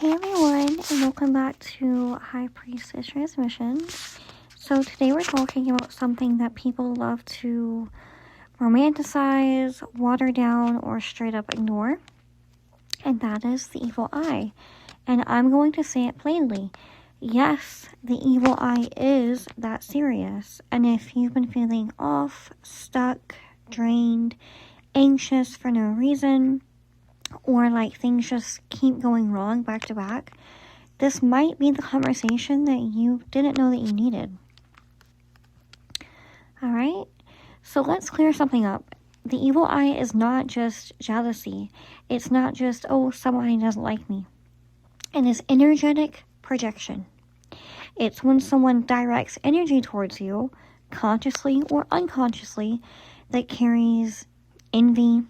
Hey everyone, and welcome back to High Priestess Transmissions. So today we're talking about something that people love to romanticize, water down, or straight up ignore. And that is the evil eye. And I'm going to say it plainly. Yes, the evil eye is that serious. And if you've been feeling off, stuck, drained, anxious for no reason, or like things just keep going wrong back to back, this might be the conversation that you didn't know that you needed. Alright? So let's clear something up. The evil eye is not just jealousy. It's not just, oh, somebody doesn't like me. It is energetic projection. It's when someone directs energy towards you, consciously or unconsciously, that carries envy,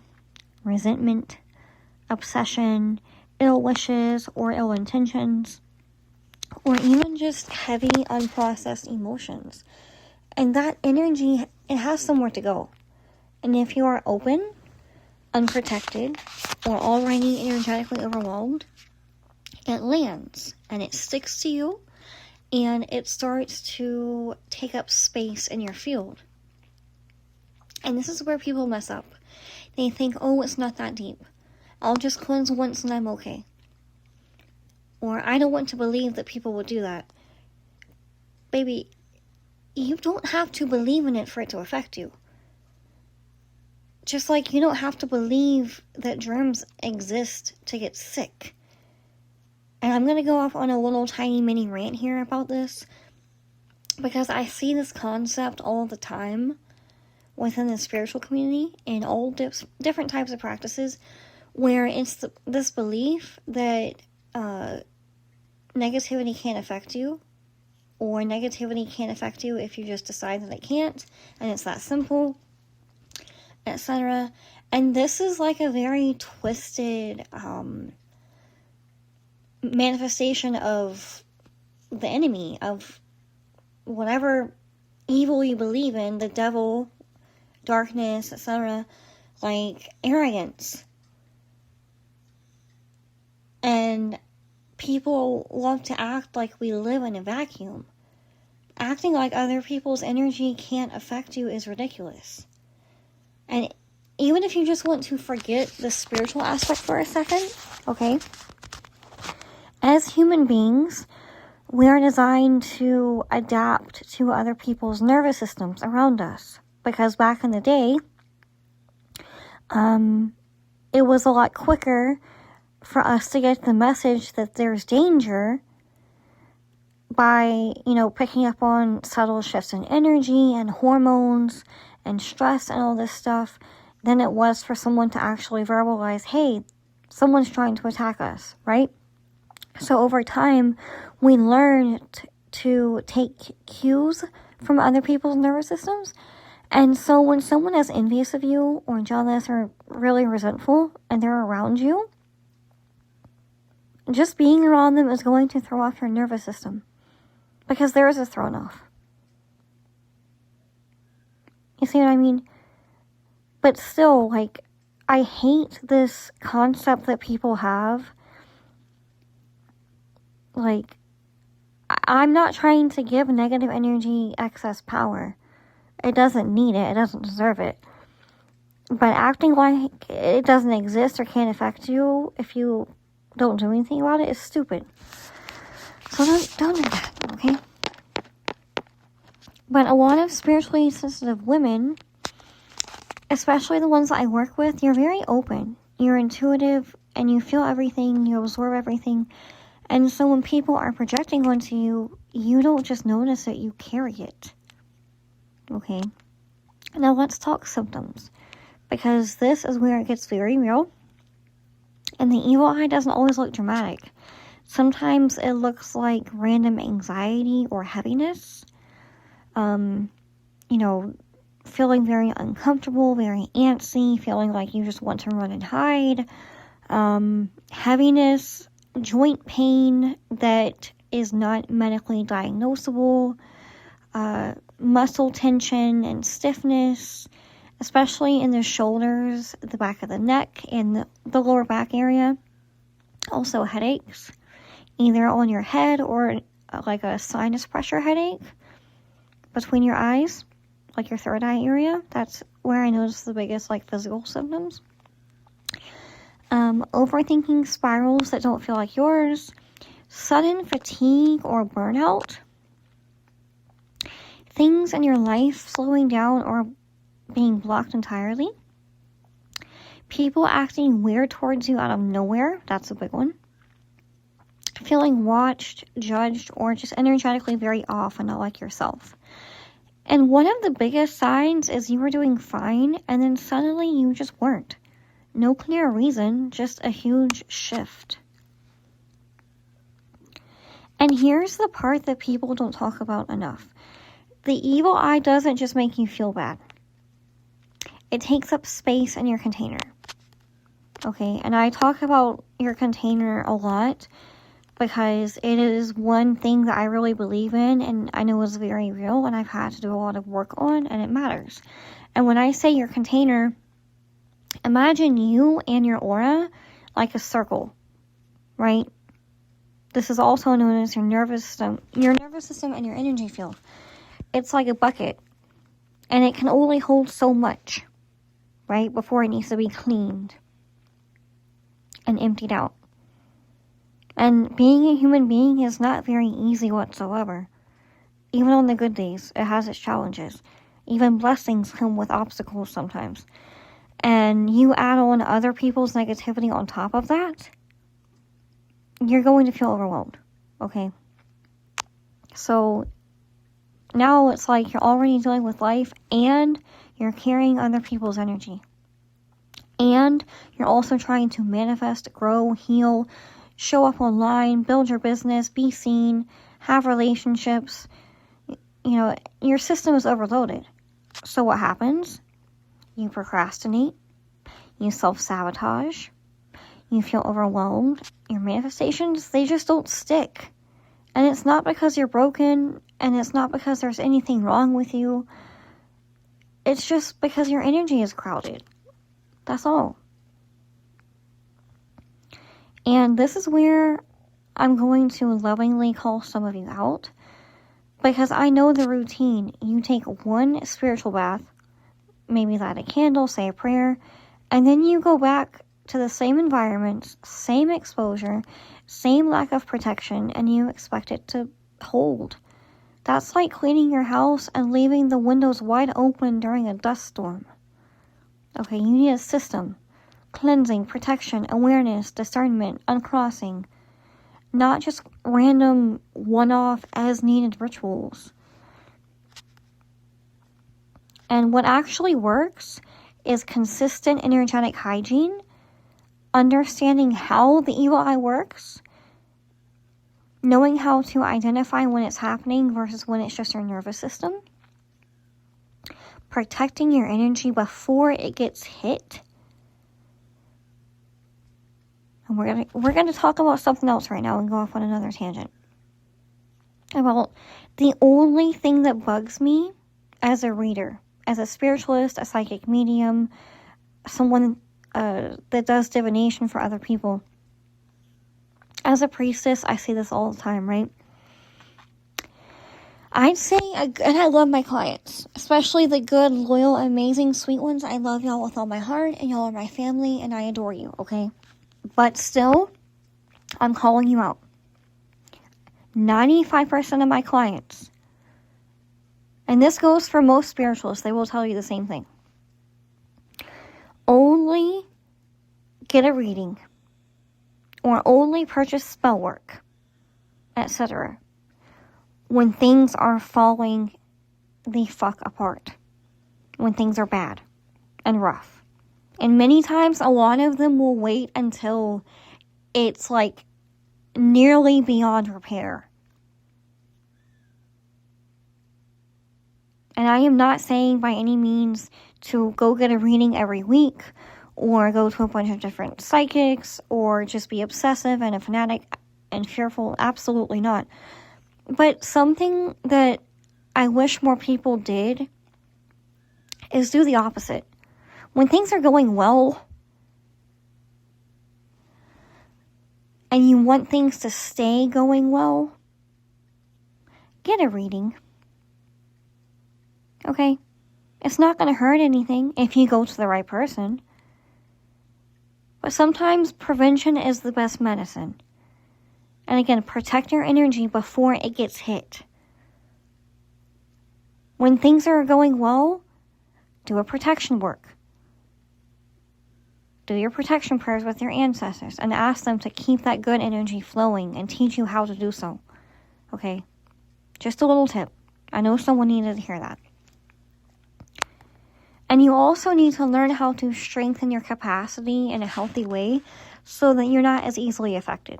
resentment, obsession, ill wishes or ill intentions, or even just heavy unprocessed emotions. And that energy, it has somewhere to go. And if you are open, unprotected, or already energetically overwhelmed, it lands and it sticks to you and it starts to take up space in your field. And this is where people mess up. They think, oh, it's not that deep. I'll just cleanse once and I'm okay. Or I don't want to believe that people would do that. Baby, you don't have to believe in it for it to affect you. Just like you don't have to believe that germs exist to get sick. And I'm going to go off on a little tiny mini rant here about this, because I see this concept all the time within the spiritual community in all different types of practices, where it's this belief that negativity can't affect you, or negativity can't affect you if you just decide that it can't, and it's that simple, etc. And this is like a very twisted manifestation of the enemy, of whatever evil you believe in, the devil, darkness, etc., like arrogance. And people love to act like we live in a vacuum. Acting like other people's energy can't affect you is ridiculous. And even if you just want to forget the spiritual aspect for a second, okay? As human beings, we are designed to adapt to other people's nervous systems around us. Because back in the day, it was a lot quicker for us to get the message that there's danger by, picking up on subtle shifts in energy and hormones and stress and all this stuff than it was for someone to actually verbalize, hey, someone's trying to attack us, right? So over time, we learned to take cues from other people's nervous systems. And so when someone is envious of you or jealous or really resentful and they're around you, just being around them is going to throw off your nervous system, because theirs is thrown off. You see what I mean? But still, I hate this concept that people have. I'm not trying to give negative energy excess power. It doesn't need it. It doesn't deserve it. But acting like it doesn't exist or can't affect you if you don't do anything about it is stupid. So don't do that, okay? But a lot of spiritually sensitive women, especially the ones that I work with, you're very open. You're intuitive and you feel everything, you absorb everything. And so when people are projecting onto you, you don't just notice it, you carry it. Okay? Now let's talk symptoms, because this is where it gets very real. And the evil eye doesn't always look dramatic. Sometimes it looks like random anxiety or heaviness. Feeling very uncomfortable, very antsy, feeling like you just want to run and hide. Heaviness, joint pain that is not medically diagnosable. Muscle tension and stiffness, especially in the shoulders, the back of the neck, and the lower back area. Also headaches. either on your head or like a sinus pressure headache between your eyes, like your third eye area. That's where I notice the biggest like physical symptoms. Overthinking spirals that don't feel like yours, sudden fatigue or burnout, things in your life slowing down or being blocked entirely, people acting weird towards you out of nowhere, that's a big one, feeling watched, judged, or just energetically very off and not like yourself. And one of the biggest signs is you were doing fine and then suddenly you just weren't. No clear reason, just a huge shift. And here's the part that people don't talk about enough. The evil eye doesn't just make you feel bad. It takes up space in your container. Okay, and I talk about your container a lot because it is one thing that I really believe in and I know is very real and I've had to do a lot of work on, and it matters. And when I say your container, imagine you and your aura like a circle, right? This is also known as your nervous system and your energy field. It's like a bucket, and it can only hold so much, right, before it needs to be cleaned and emptied out. And being a human being is not very easy whatsoever. Even on the good days, it has its challenges. Even blessings come with obstacles sometimes. And you add on other people's negativity on top of that, you're going to feel overwhelmed, okay? So now it's like you're already dealing with life and you're carrying other people's energy. And you're also trying to manifest, grow, heal, show up online, build your business, be seen, have relationships. You know, your system is overloaded. So what happens? You procrastinate, you self-sabotage, you feel overwhelmed. Your manifestations, they just don't stick. And it's not because you're broken, and it's not because there's anything wrong with you. It's just because your energy is crowded. That's all. And this is where I'm going to lovingly call some of you out, because I know the routine. You take one spiritual bath, maybe light a candle, say a prayer, and then you go back to the same environment, same exposure, same lack of protection, and you expect it to hold. That's like cleaning your house and leaving the windows wide open during a dust storm. Okay, you need a system. Cleansing, protection, awareness, discernment, uncrossing. Not just random one-off as-needed rituals. And what actually works is consistent energetic hygiene, understanding how the evil eye works, knowing how to identify when it's happening versus when it's just your nervous system, protecting your energy before it gets hit. And we're gonna talk about something else right now and go off on another tangent. About the only thing that bugs me as a reader, as a spiritualist, a psychic medium, someone that does divination for other people. As a priestess, I say this all the time, right? I'd say, and I love my clients, especially the good, loyal, amazing, sweet ones. I love y'all with all my heart, and y'all are my family, and I adore you, okay? But still, I'm calling you out. 95% of my clients, and this goes for most spiritualists, they will tell you the same thing. Only get a reading, or only purchase spell work, etc., when things are falling the fuck apart, when things are bad and rough. And many times, a lot of them will wait until it's like nearly beyond repair. And I am not saying by any means to go get a reading every week, or go to a bunch of different psychics, or just be obsessive and a fanatic and fearful. Absolutely not. But something that I wish more people did is do the opposite. When things are going well, and you want things to stay going well, get a reading. Okay? It's not going to hurt anything if you go to the right person. But sometimes prevention is the best medicine. And again, protect your energy before it gets hit. When things are going well, do a protection work. Do your protection prayers with your ancestors and ask them to keep that good energy flowing and teach you how to do so. Okay? Just a little tip. I know someone needed to hear that. And you also need to learn how to strengthen your capacity in a healthy way so that you're not as easily affected.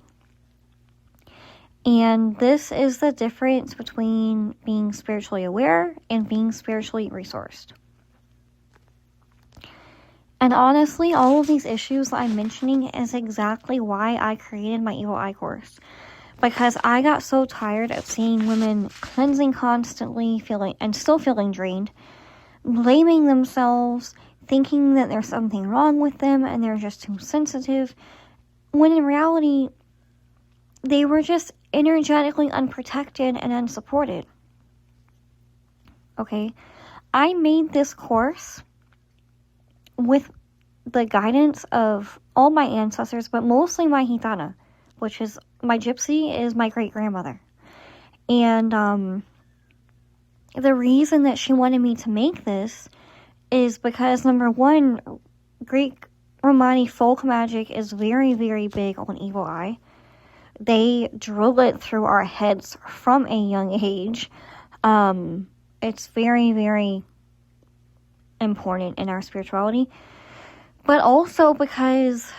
And this is the difference between being spiritually aware and being spiritually resourced. And honestly, all of these issues that I'm mentioning is exactly why I created my Evil Eye course. Because I got so tired of seeing women cleansing constantly, still feeling drained, blaming themselves, thinking that there's something wrong with them and they're just too sensitive, when in reality, they were just energetically unprotected and unsupported. Okay? I made this course with the guidance of all my ancestors, but mostly my Gitana, which is, my gypsy is my great-grandmother. And, the reason that she wanted me to make this is because, number one, Greek Romani folk magic is very, very big on Evil Eye. They drill it through our heads from a young age. It's very, very important in our spirituality. But also because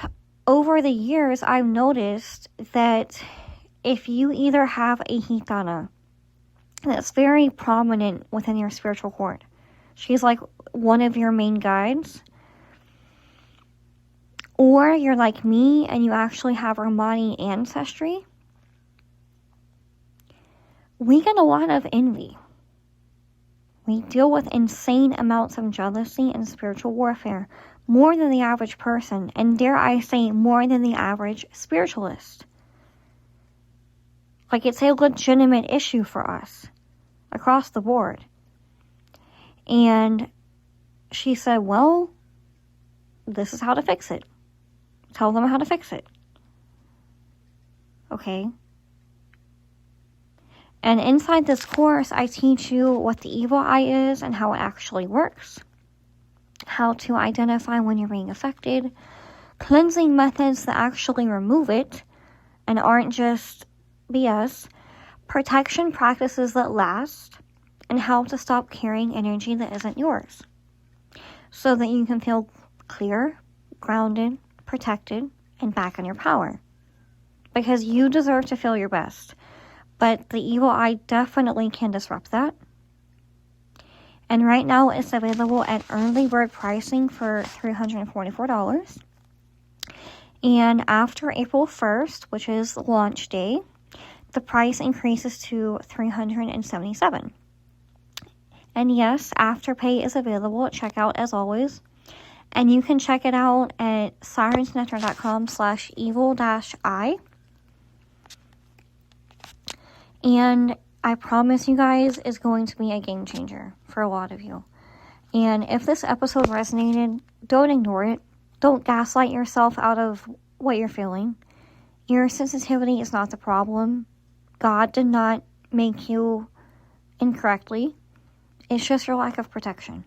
over the years, I've noticed that if you either have a Gitana that's very prominent within your spiritual court, she's like one of your main guides, or you're like me and you actually have Romani ancestry, we get a lot of envy. We deal with insane amounts of jealousy and spiritual warfare, more than the average person, and dare I say, more than the average spiritualist. Like, it's a legitimate issue for us, across the board. And she said, well, this is how to fix it. Tell them how to fix it. Okay? And inside this course, I teach you what the evil eye is and how it actually works. How to identify when you're being affected. Cleansing methods that actually remove it and aren't just BS. Protection practices that last. And how to stop carrying energy that isn't yours. So that you can feel clear, grounded, protected, and back in your power. Because you deserve to feel your best. But the evil eye definitely can disrupt that. And right now it's available at early bird pricing for $344. And after April 1st, which is launch day, the price increases to $377. And yes, Afterpay is available at checkout as always. And you can check it out at sirensnectar.com/evil-eye. And I promise you guys, it's going to be a game changer for a lot of you. And if this episode resonated, don't ignore it. Don't gaslight yourself out of what you're feeling. Your sensitivity is not the problem. God did not make you incorrectly. It's just your lack of protection.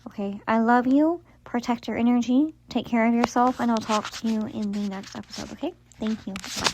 Okay? I love you. Protect your energy. Take care of yourself. And I'll talk to you in the next episode. Okay? Thank you. Bye.